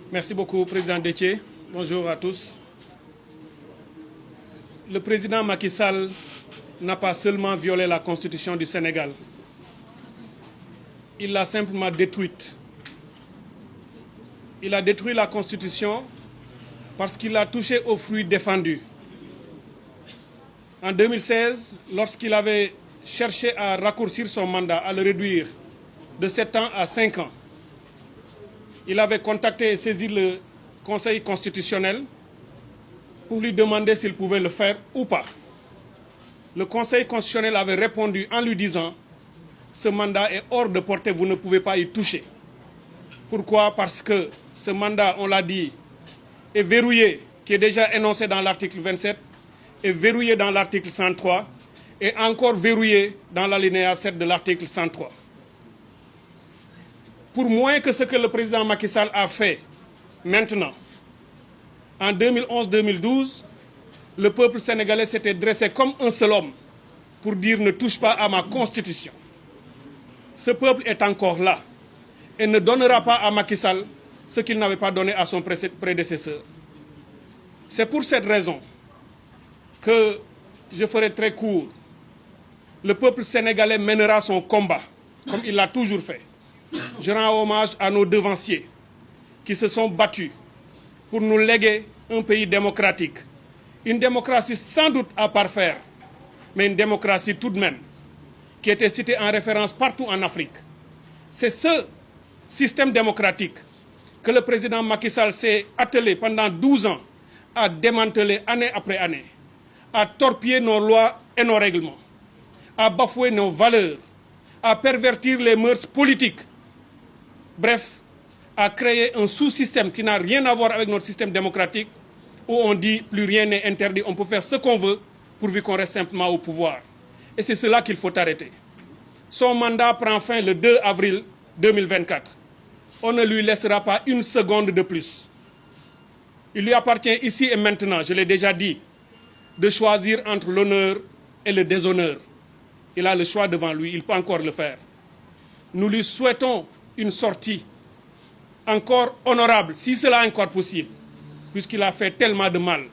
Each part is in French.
Merci beaucoup, Président Déthié. Bonjour à tous. Le président Macky Sall n'a pas seulement violé la Constitution du Sénégal, il l'a simplement détruite. Il a détruit la Constitution parce qu'il a touché aux fruits défendus. En 2016, lorsqu'il avait cherché à raccourcir son mandat, à le réduire de 7 ans à 5 ans, il avait contacté et saisi le Conseil constitutionnel pour lui demander s'il pouvait le faire ou pas. Le Conseil constitutionnel avait répondu en lui disant « Ce mandat est hors de portée, vous ne pouvez pas y toucher ». Pourquoi? Parce que ce mandat, on l'a dit, est verrouillé, qui est déjà énoncé dans l'article 27, est verrouillé dans l'article 103 et encore verrouillé dans l'alinéa 7 de l'article 103. Pour moins que ce que le président Macky Sall a fait maintenant, en 2011-2012, le peuple sénégalais s'était dressé comme un seul homme pour dire « ne touche pas à ma constitution ». Ce peuple est encore là et ne donnera pas à Macky Sall ce qu'il n'avait pas donné à son prédécesseur. C'est pour cette raison que je ferai très court. Le peuple sénégalais mènera son combat, comme il l'a toujours fait. Je rends hommage à nos devanciers qui se sont battus pour nous léguer un pays démocratique. Une démocratie sans doute à parfaire, mais une démocratie tout de même, qui était citée en référence partout en Afrique. C'est ce système démocratique que le président Macky Sall s'est attelé pendant 12 ans à démanteler année après année, à torpiller nos lois et nos règlements, à bafouer nos valeurs, à pervertir les mœurs politiques. Bref, à créer un sous-système qui n'a rien à voir avec notre système démocratique, où on dit plus rien n'est interdit, on peut faire ce qu'on veut pourvu qu'on reste simplement au pouvoir. Et c'est cela qu'il faut arrêter. Son mandat prend fin le 2 avril 2024. On ne lui laissera pas une seconde de plus. Il lui appartient ici et maintenant, je l'ai déjà dit, de choisir entre l'honneur et le déshonneur. Il a le choix devant lui, il peut encore le faire. Nous lui souhaitons une sortie encore honorable, si cela est encore possible, puisqu'il a fait tellement de mal.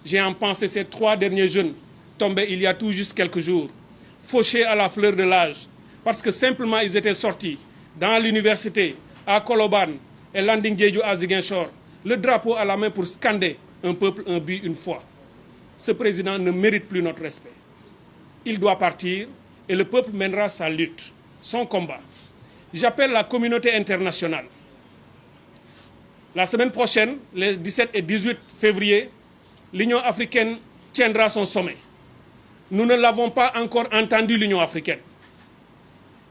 J'ai en pensé ces 3 derniers jeunes tombés il y a tout juste quelques jours, fauchés à la fleur de l'âge, parce que simplement ils étaient sortis dans l'université, à Colobane et Landing Diédhiou à Ziguinchor, le drapeau à la main pour scander « un peuple, un but, une foi ». Ce président ne mérite plus notre respect. Il doit partir et le peuple mènera sa lutte, son combat. J'appelle la communauté internationale. La semaine prochaine, les 17 et 18 février, l'Union africaine tiendra son sommet. Nous ne l'avons pas encore entendu, l'Union africaine.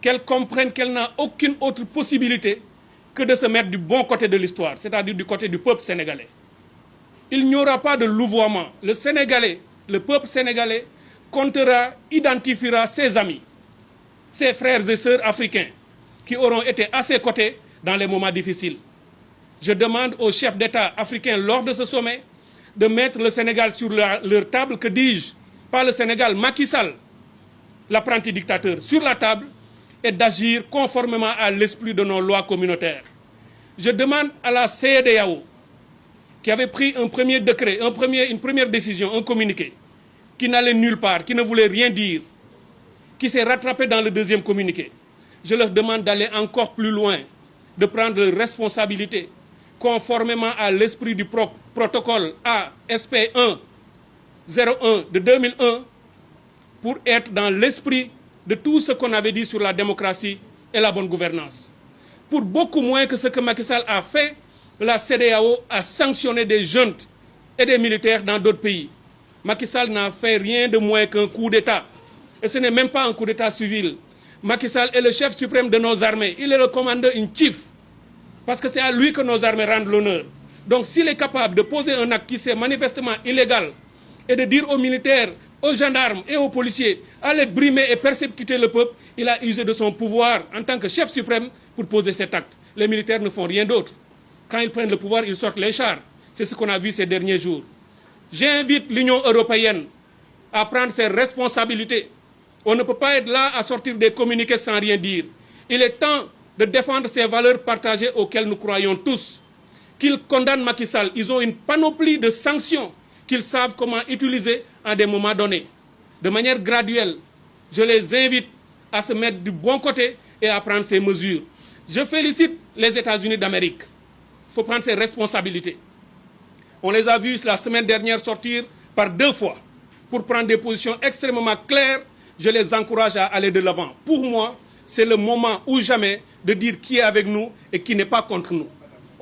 Qu'elle comprenne qu'elle n'a aucune autre possibilité que de se mettre du bon côté de l'histoire, c'est-à-dire du côté du peuple sénégalais. Il n'y aura pas de louvoiement. Le Sénégalais, le peuple sénégalais, comptera, identifiera ses amis, ses frères et sœurs africains qui auront été à ses côtés dans les moments difficiles. Je demande aux chefs d'État africains lors de ce sommet de mettre le Sénégal sur leur table, que dis-je, pas le Sénégal, Macky Sall, l'apprenti dictateur, sur la table et d'agir conformément à l'esprit de nos lois communautaires. Je demande à la CEDEAO, qui avait pris un premier décret, une première décision, un communiqué, qui n'allait nulle part, qui ne voulait rien dire, qui s'est rattrapé dans le deuxième communiqué. Je leur demande d'aller encore plus loin, de prendre leurs responsabilités, conformément à l'esprit du protocole ASP1 01 de 2001, pour être dans l'esprit de tout ce qu'on avait dit sur la démocratie et la bonne gouvernance. Pour beaucoup moins que ce que Macky Sall a fait, la CEDEAO a sanctionné des juntes et des militaires dans d'autres pays. Macky Sall n'a fait rien de moins qu'un coup d'État. Et ce n'est même pas un coup d'État civil. Macky Sall est le chef suprême de nos armées. Il est le commandeur-in-chief. Parce que c'est à lui que nos armées rendent l'honneur. Donc s'il est capable de poser un acte qui c'est manifestement illégal et de dire aux militaires, aux gendarmes et aux policiers, allez brimer et persécuter le peuple, il a usé de son pouvoir en tant que chef suprême pour poser cet acte. Les militaires ne font rien d'autre. Quand ils prennent le pouvoir, ils sortent les chars. C'est ce qu'on a vu ces derniers jours. J'invite l'Union européenne à prendre ses responsabilités. On ne peut pas être là à sortir des communiqués sans rien dire. Il est temps de défendre ces valeurs partagées auxquelles nous croyons tous. qu'ils condamnent Macky Sall. Ils ont une panoplie de sanctions qu'ils savent comment utiliser à des moments donnés. De manière graduelle, je les invite à se mettre du bon côté et à prendre ces mesures. Je félicite les États-Unis d'Amérique. Il faut prendre ses responsabilités. On les a vus la semaine dernière sortir par 2 fois pour prendre des positions extrêmement claires. Je les encourage à aller de l'avant. Pour moi, c'est le moment ou jamais de dire qui est avec nous et qui n'est pas contre nous.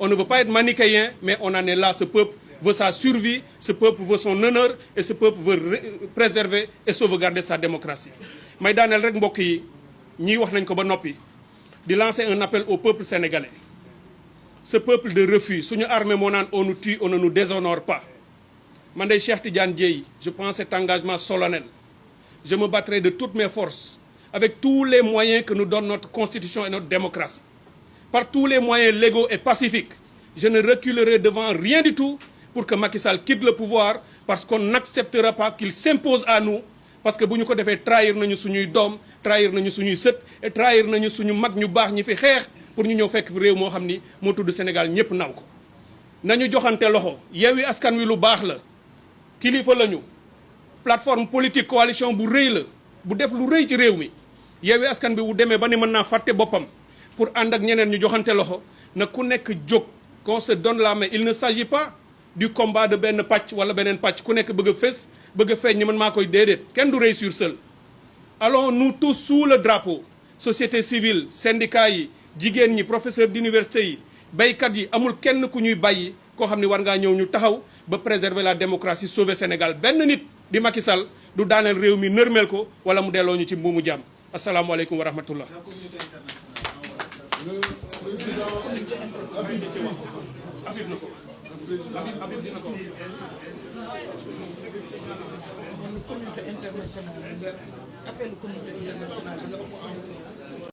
On ne veut pas être manichéen, mais on en est là. Ce peuple veut sa survie, ce peuple veut son honneur et ce peuple veut préserver et sauvegarder sa démocratie. may daaneel rek mbokk yi ñii wax nañ ko ba noppi di lancer un appel au peuple sénégalais. Ce peuple de refus suñu armée moo naan on nous tue, on ne nous déshonore pas. Man de Cheikh Tidiane Dièye, je prends cet engagement solennel. Je me battrai de toutes mes forces avec tous les moyens que nous donne notre constitution et notre démocratie. Par tous les moyens légaux et pacifiques, je ne reculerai devant rien du tout pour que Macky Sall quitte le pouvoir parce qu'on n'acceptera pas qu'il s'impose à nous parce que bu ñu ko defee trahir nañu suñuy doom trahir nañu suñuy sët et trahir nañu suñu mag ñu baax ñi fi xeex pour ñu ñëw fekk fi réew moo xam ni moo tudd Sénégal ñëpp naw ko. nañu joxante loxo Yewwi Askan Wi lu baax la kilifa lañu plateforme politique coalition bu rëy la bu def lu rëy ci réew mi Yewwi Askan Wi bu demee ba ni mën naa fàtte boppam pour ànd ak ñeneen ñu joxante loxo na ku nekk jóg qu'on se donne la main. Il ne s'agit pas du combat de benn pàcc wala beneen pàcc ku nekk bëgg a fës bëgg a feeñ ni man maa koy déedéet kenn du réussir seul. Allons nous tous sous le drapeau société civile syndicats yi jigéen ñi professeurs d'université yi béykat yi amul kenn ku ñuy bàyyi koo xam ni war ngaa ñëw ñu taxaw ba préserver la démocratie sauver Sénégal. benn nit di Macky Sall du daaneel réew mi nërmeel ko wala mu delloo ñu ci mbuumu jàmm. Asalaamualeykum wa rahmatullah. communauté internationale appel communauté internationale